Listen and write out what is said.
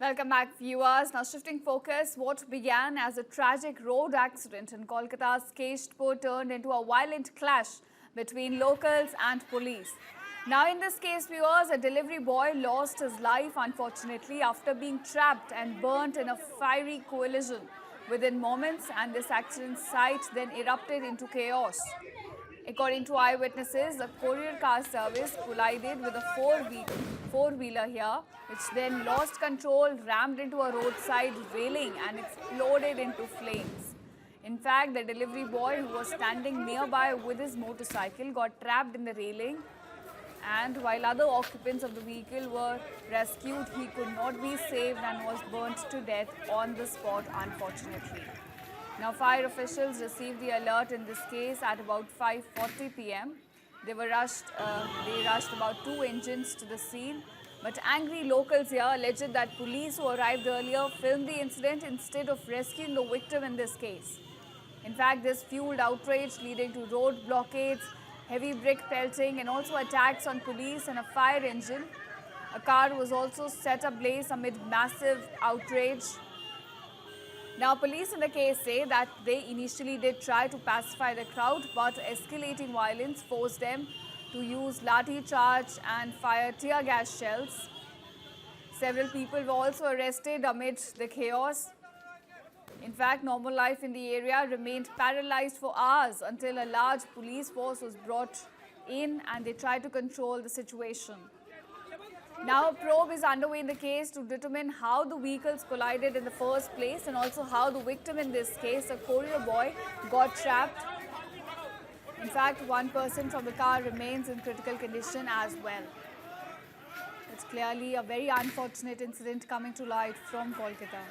Welcome back, viewers. Now, shifting focus, what began as a tragic road accident in Kolkata's Keshpur turned into a violent clash between locals and police. Now, in this case, viewers, a delivery boy lost his life, unfortunately, after being trapped and burnt in a fiery collision within moments, and this accident site then erupted into chaos. According to eyewitnesses, the courier car service collided with a four-wheeler here, which then lost control, rammed into a roadside railing and exploded into flames. In fact, the delivery boy who was standing nearby with his motorcycle got trapped in the railing, and while other occupants of the vehicle were rescued, he could not be saved and was burnt to death on the spot, unfortunately. Now, fire officials received the alert in this case at about 5:40 p.m. They rushed about 2 engines to the scene, but angry locals here alleged that police who arrived earlier filmed the incident instead of rescuing the victim in this case. In fact, this fueled outrage leading to road blockades, heavy brick pelting, and also attacks on police and a fire engine. A car was also set ablaze amid massive outrage. Now, police in the case say that they initially did try to pacify the crowd, but escalating violence forced them to use lathi charge and fire tear gas shells. Several people were also arrested amid the chaos. In fact, normal life in the area remained paralyzed for hours until a large police force was brought in and they tried to control the situation. Now, a probe is underway in the case to determine how the vehicles collided in the first place and also how the victim in this case, a courier boy, got trapped. In fact, one person from the car remains in critical condition as well. It's clearly a very unfortunate incident coming to light from Kolkata.